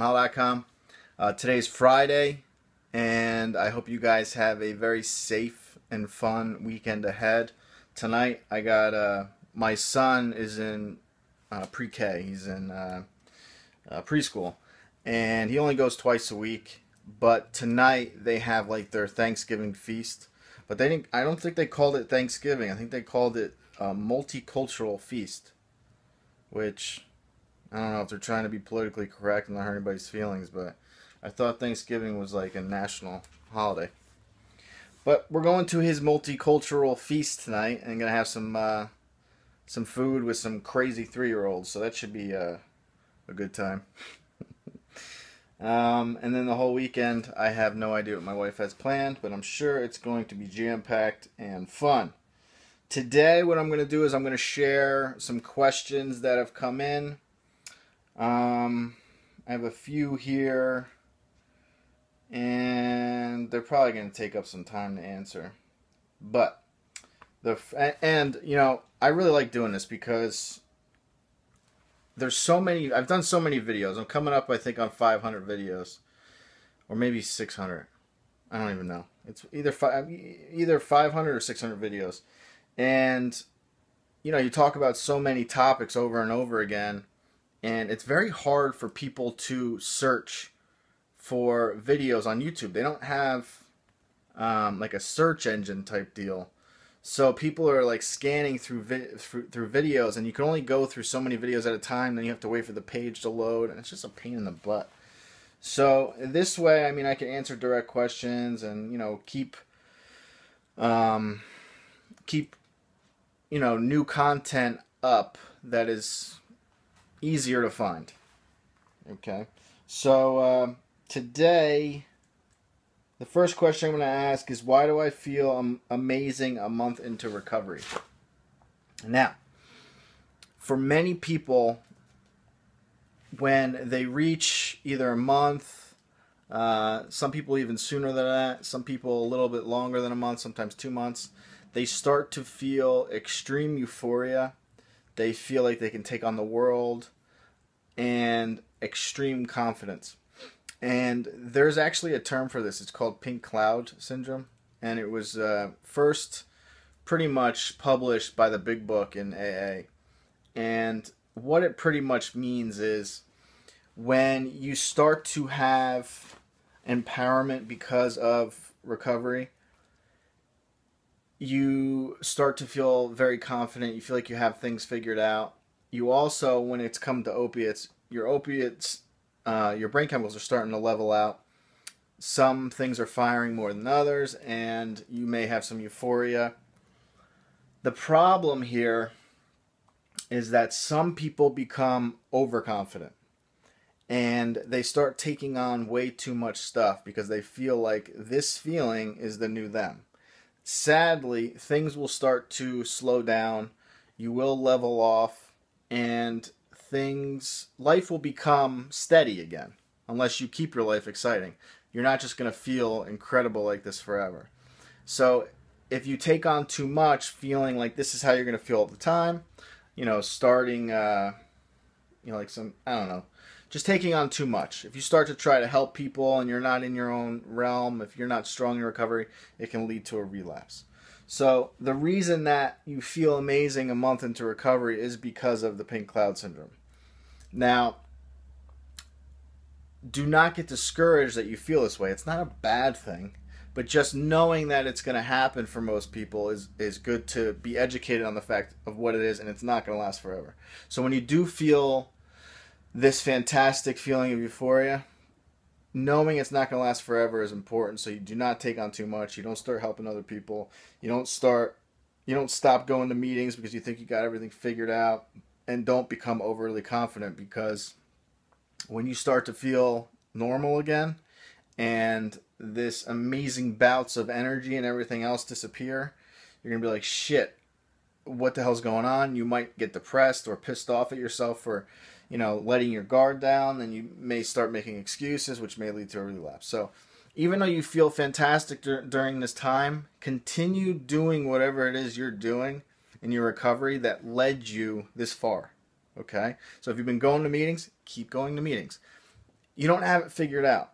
How.com. Today's Friday, and I hope you guys have a very safe and fun weekend ahead. Tonight, I got my son is in pre-K. He's in preschool, and he only goes twice a week. But tonight they have like their Thanksgiving feast. But they didn't. I don't think they called it Thanksgiving. I think they called it a multicultural feast, which I don't know if they're trying to be politically correct and not hurt anybody's feelings, but I thought Thanksgiving was like a national holiday. But we're going to his multicultural feast tonight and gonna have some food with some crazy 3-year-olds, so that should be a good time. And then the whole weekend, I have no idea what my wife has planned, but I'm sure it's going to be jam-packed and fun. Today, what I'm going to do is I'm going to share some questions that have come in. I have a few here, and they're probably going to take up some time to answer. But, you know, I really like doing this because there's so many. I've done so many videos. I'm coming up, I think, on 500 videos, or maybe 600. I don't even know. It's either 500 or 600 videos, and you know, you talk about so many topics over and over again, and it's very hard for people to search for videos on YouTube. They don't have like a search engine type deal. So people are like scanning through videos, and you can only go through so many videos at a time. Then you have to wait for the page to load, and it's just a pain in the butt. So this way, I mean, I can answer direct questions, and you know, keep you know, new content up that is easier to find. Okay, so today, the first question I'm going to ask is, why do I feel amazing a month into recovery? Now, for many people, when they reach either a month, some people even sooner than that, some people a little bit longer than a month, sometimes 2 months, they start to feel extreme euphoria. They feel like they can take on the world, and extreme confidence. And there's actually a term for this. It's called pink cloud syndrome. And it was first pretty much published by the Big Book in AA. And what it pretty much means is when you start to have empowerment because of recovery, you start to feel very confident. You feel like you have things figured out. You also, when it's come to opiates, your brain chemicals are starting to level out. Some things are firing more than others, and you may have some euphoria. The problem here is that some people become overconfident, and they start taking on way too much stuff because they feel like this feeling is the new them. Sadly, things will start to slow down. You will level off, and life will become steady again, unless you keep your life exciting. You're not just going to feel incredible like this forever. So if you take on too much, feeling like this is how you're going to feel all the time, you know, starting, you know, like I don't know, just taking on too much. If you start to try to help people and you're not in your own realm, if you're not strong in recovery, it can lead to a relapse. So the reason that you feel amazing a month into recovery is because of the pink cloud syndrome. Now, do not get discouraged that you feel this way. It's not a bad thing, but just knowing that it's going to happen for most people is good to be educated on the fact of what it is, and it's not going to last forever. So when you do feel this fantastic feeling of euphoria, knowing it's not going to last forever is important. So you do not take on too much. You don't start helping other people. You don't stop going to meetings because you think you got everything figured out, and don't become overly confident, because when you start to feel normal again and this amazing bouts of energy and everything else disappear, you're going to be like, shit, what the hell's going on? You might get depressed or pissed off at yourself for, you know, letting your guard down, and you may start making excuses, which may lead to a relapse. So even though you feel fantastic during this time, continue doing whatever it is you're doing in your recovery that led you this far. Okay? So if you've been going to meetings, keep going to meetings. you don't have it figured out.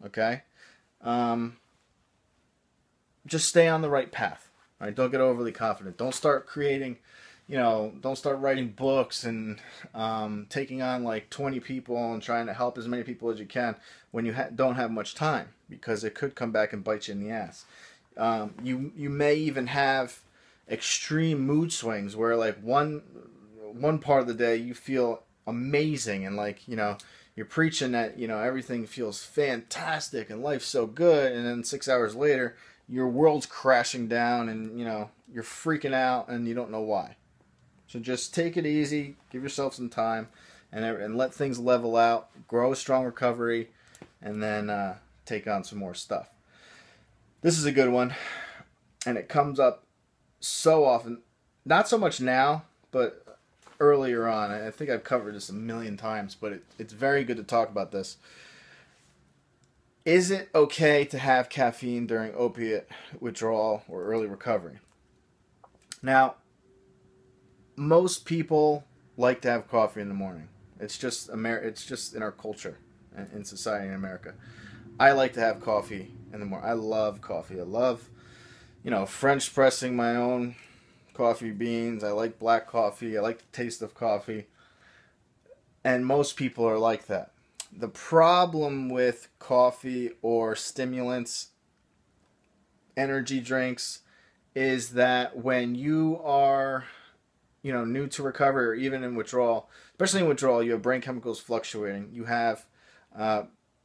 Okay? Just stay on the right path. All right? Don't get overly confident. Don't start creating, don't start writing books and taking on like 20 people and trying to help as many people as you can when you don't have much time, because it could come back and bite you in the ass. You may even have extreme mood swings where like one part of the day you feel amazing and like you're preaching that everything feels fantastic and life's so good, and then 6 hours later your world's crashing down and you're freaking out and you don't know why. So just take it easy, give yourself some time, and let things level out, grow a strong recovery, and then take on some more stuff. This is a good one, and it comes up so often. Not so much now, but earlier on. I think I've covered this a million times, but it's very good to talk about this. Is it okay to have caffeine during opiate withdrawal or early recovery? Now, most people like to have coffee in the morning. It's just It's just in our culture, in society in America. I like to have coffee in the morning. I love coffee. I love, French pressing my own coffee beans. I like black coffee. I like the taste of coffee. And most people are like that. The problem with coffee or stimulants, energy drinks, is that when you are, new to recovery or even in withdrawal, especially in withdrawal, you have brain chemicals fluctuating. You have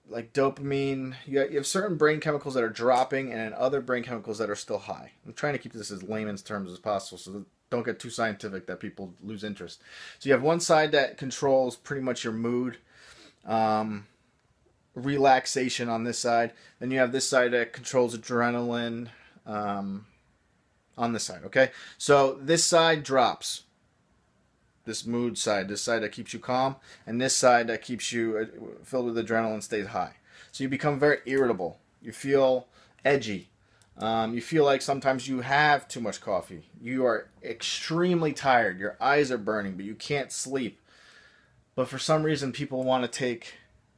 like dopamine. You have certain brain chemicals that are dropping and other brain chemicals that are still high. I'm trying to keep this as layman's terms as possible so don't get too scientific that people lose interest. So you have one side that controls pretty much your mood, relaxation on this side. Then you have this side that controls adrenaline on this side, okay? So this side drops. This mood side, this side that keeps you calm, and this side that keeps you filled with adrenaline stays high. So you become very irritable. You feel edgy. You feel like sometimes you have too much coffee. You are extremely tired. Your eyes are burning, but you can't sleep. But for some reason, people want to take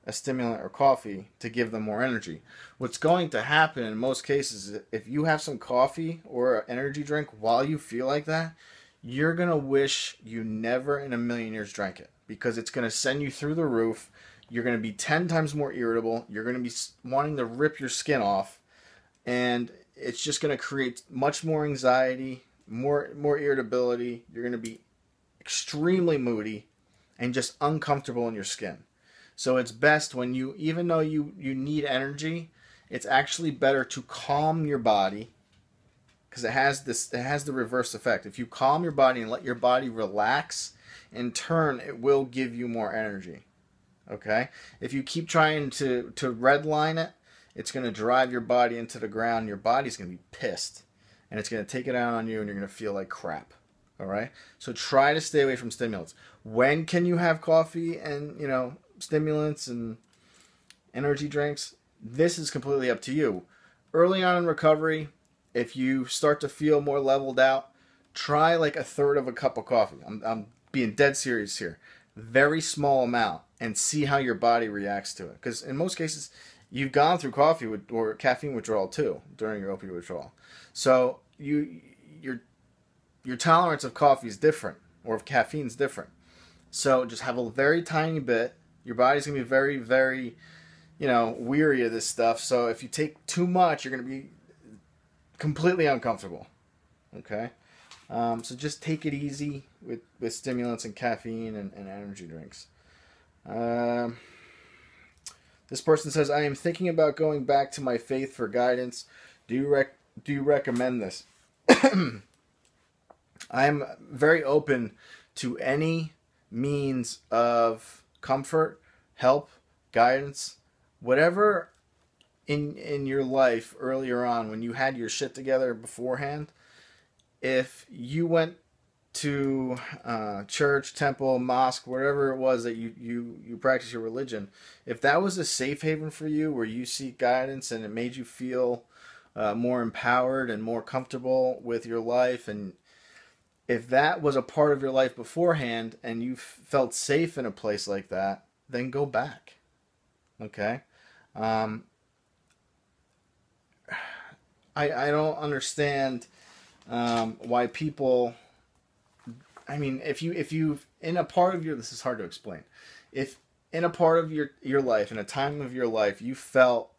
a stimulant or coffee to give them more energy. What's going to happen in most cases is if you have some coffee or an energy drink while you feel like that, you're going to wish you never in a million years drank it, because it's going to send you through the roof. You're going to be 10 times more irritable. You're going to be wanting to rip your skin off, and it's just going to create much more anxiety, more irritability. You're going to be extremely moody and just uncomfortable in your skin. So it's best when even though you need energy, it's actually better to calm your body, because it has the reverse effect. If you calm your body and let your body relax, in turn it will give you more energy. Okay? If you keep trying to redline it, it's going to drive your body into the ground. Your body's going to be pissed, and it's going to take it out on you, and you're going to feel like crap. All right? So try to stay away from stimulants. When can you have coffee and, stimulants and energy drinks? This is completely up to you. Early on in recovery, if you start to feel more leveled out, try like a third of a cup of coffee. I'm being dead serious here. Very small amount, and see how your body reacts to it. Because in most cases, you've gone through coffee or caffeine withdrawal too during your opioid withdrawal. So your tolerance of coffee is different, or of caffeine is different. So just have a very tiny bit. Your body's going to be very, very, weary of this stuff. So if you take too much, you're going to be completely uncomfortable. Okay? So just take it easy with stimulants and caffeine and energy drinks. This person says, I am thinking about going back to my faith for guidance. Do you recommend this? I am very open to any means of comfort, help, guidance, whatever in your life earlier on when you had your shit together beforehand. If you went to church, temple, mosque, whatever it was that you practice your religion, if that was a safe haven for you where you seek guidance and it made you feel more empowered and more comfortable with your life, and if that was a part of your life beforehand and you felt safe in a place like that, then go back. Okay. Um, I don't understand why people. I mean, if you in a part of your, this is hard to explain. If in a part of your life, in a time of your life, you felt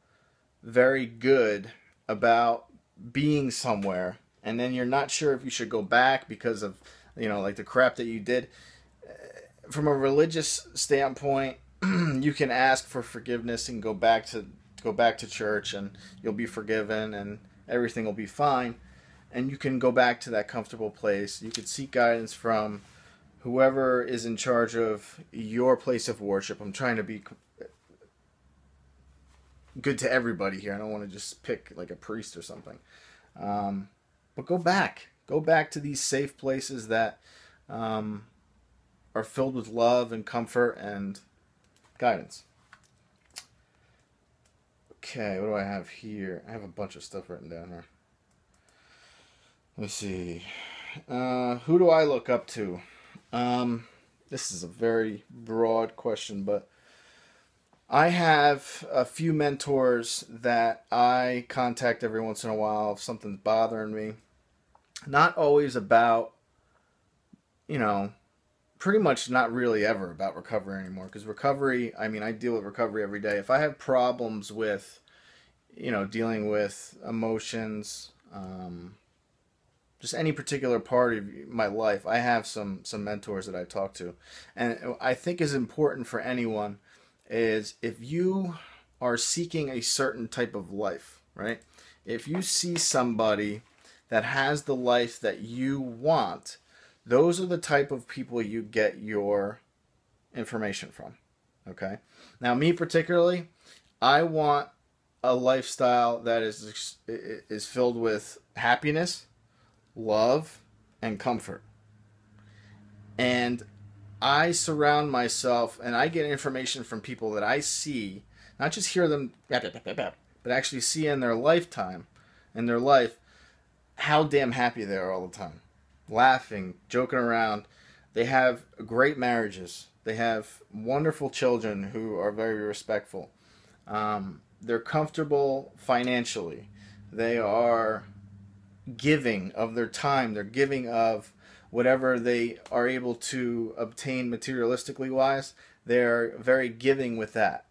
very good about being somewhere, and then you're not sure if you should go back because of, like the crap that you did. From a religious standpoint, you can ask for forgiveness and go back to church, and you'll be forgiven, and everything will be fine, and you can go back to that comfortable place. You could seek guidance from whoever is in charge of your place of worship. I'm trying to be good to everybody here. I don't want to just pick like a priest or something. But go back. Go back to these safe places that are filled with love and comfort and guidance. Okay, what do I have here? I have a bunch of stuff written down here. Let's see. Who do I look up to? This is a very broad question, but I have a few mentors that I contact every once in a while if something's bothering me. Not always about, you know, pretty much not really ever about recovery anymore. Because recovery, I mean, I deal with recovery every day. If I have problems with, dealing with emotions, just any particular part of my life, I have some mentors that I talk to. And I think is important for anyone is if you are seeking a certain type of life, right? If you see somebody that has the life that you want, those are the type of people you get your information from. Okay? Now, me particularly, I want a lifestyle that is filled with happiness, love, and comfort. And I surround myself and I get information from people that I see, not just hear them, but actually see in their lifetime, in their life, how damn happy they are all the time. Laughing, joking around. They have great marriages. They have wonderful children who are very respectful. They're comfortable financially. They are giving of their time. They're giving of whatever they are able to obtain materialistically wise. They're very giving with that.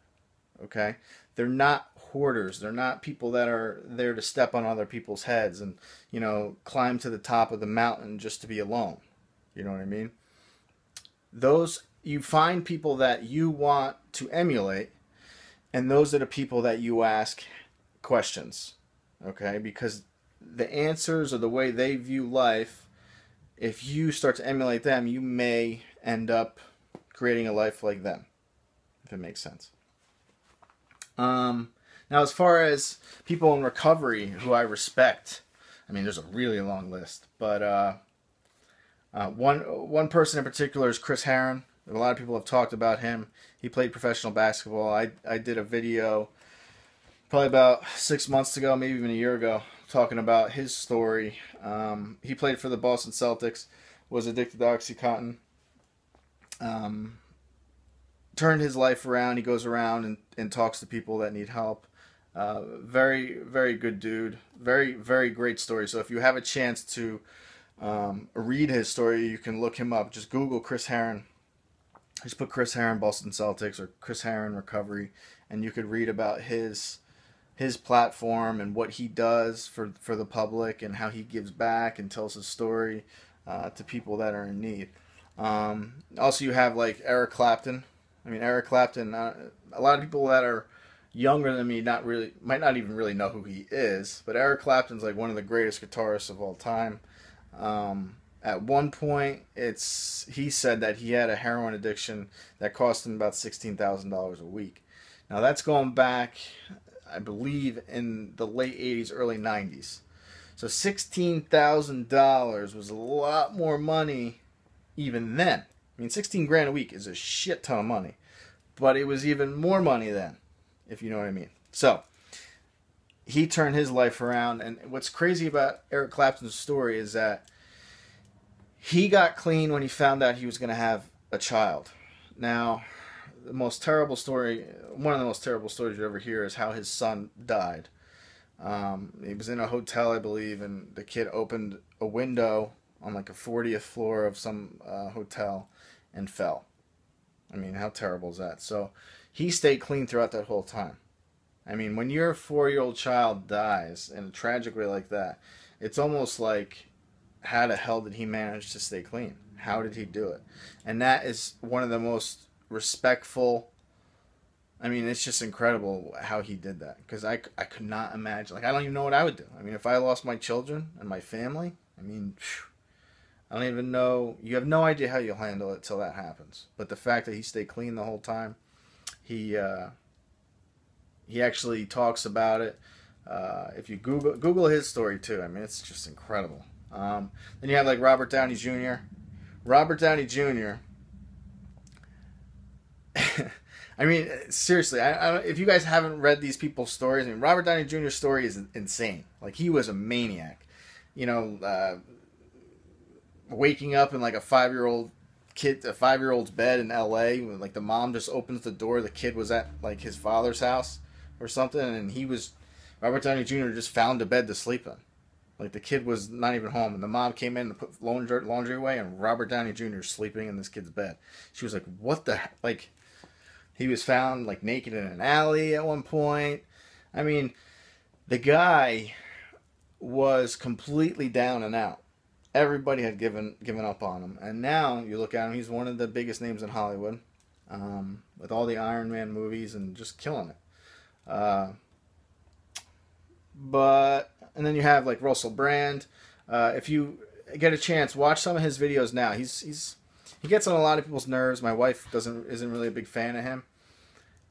Okay? They're not hoarders. They're not people that are there to step on other people's heads and, climb to the top of the mountain just to be alone. You know what I mean? Those, you find people that you want to emulate, and those are the people that you ask questions. Okay? Because the answers or the way they view life, if you start to emulate them, you may end up creating a life like them, if it makes sense. Now, as far as people in recovery who I respect, I mean, there's a really long list, but one person in particular is Chris Herron. A lot of people have talked about him. He played professional basketball. I did a video probably about 6 months ago, maybe even a year ago, talking about his story. He played for the Boston Celtics, was addicted to OxyContin, turned his life around. He goes around and talks to people that need help. Very, very good dude. Very, very great story. So if you have a chance to read his story, you can look him up. Just Google Chris Herron. Just put Chris Herron Boston Celtics or Chris Herron Recovery, and you could read about his platform and what he does for the public and how he gives back and tells his story to people that are in need. Also, you have like Eric Clapton. I mean, Eric Clapton, a lot of people that are younger than me might not even really know who he is, but Eric Clapton's like one of the greatest guitarists of all time. At one point, he said that he had a heroin addiction that cost him about $16,000 a week. Now that's going back, I believe, in the late 80s, early 90s. So $16,000 was a lot more money even then. I mean, 16 grand a week is a shit ton of money. But it was even more money then, if you know what I mean. So, he turned his life around. And what's crazy about Eric Clapton's story is that he got clean when he found out he was going to have a child. Now, the most terrible story, one of the most terrible stories you ever hear is how his son died. He was in a hotel, I believe, and the kid opened a window on like a 40th floor of some hotel and fell. I mean, how terrible is that? So he stayed clean throughout that whole time. I mean, when your 4-year-old child dies in a tragic way like that, it's almost like, how the hell did he manage to stay clean? How did he do it? And that is one of the most respectful. I mean, it's just incredible how he did that, because I could not imagine. Like, I don't even know what I would do. I mean, if I lost my children and my family, I mean, I don't even know. You have no idea how you'll handle it till that happens. But the fact that he stayed clean the whole time, he actually talks about it. If you Google his story too, I mean, it's just incredible. Then you have like Robert Downey Jr. Robert Downey Jr. I mean, seriously, if you guys haven't read these people's stories, I mean, Robert Downey Jr.'s story is insane. Like, he was a maniac. You know, waking up in like a 5-year-old's bed in L.A. when like the mom just opens the door, the kid was at like his father's house or something, and Robert Downey Jr. just found a bed to sleep in. Like, the kid was not even home, and the mom came in to put laundry away, and Robert Downey Jr. is sleeping in this kid's bed. She was like, "What the heck?" Like, he was found like naked in an alley at one point. I mean, the guy was completely down and out. Everybody had given up on him, and now you look at him, he's one of the biggest names in Hollywood, with all the Iron Man movies and just killing it. And then you have like Russell Brand. If you get a chance, watch some of his videos now. He gets on a lot of people's nerves. My wife isn't really a big fan of him.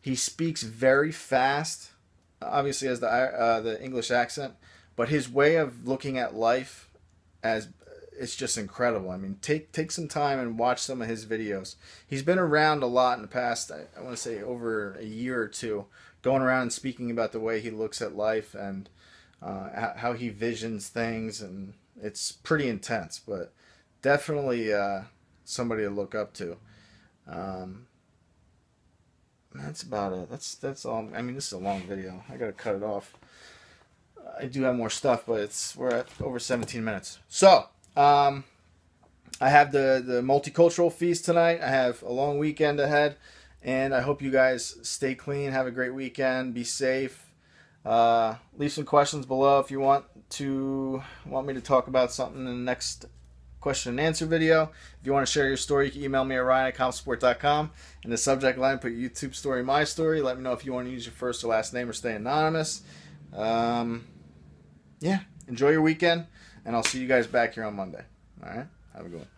He speaks very fast, obviously has the English accent, but his way of looking at life it's just incredible. I mean, take some time and watch some of his videos. He's been around a lot in the past, I want to say over a year or two, going around and speaking about the way he looks at life and how he visions things, and it's pretty intense, but definitely somebody to look up to. That's about it. That's all. I mean, this is a long video. I gotta cut it off. I do have more stuff, but we're at over 17 minutes. So, I have the multicultural feast tonight. I have a long weekend ahead, and I hope you guys stay clean. Have a great weekend. Be safe. Leave some questions below if you want me to talk about something in the next question and answer video. If you want to share your story, you can email me at ryan@compsport.com. In the subject line, put YouTube story, my story. Let me know if you want to use your first or last name or stay anonymous. Yeah, enjoy your weekend, and I'll see you guys back here on Monday. All right, have a good one.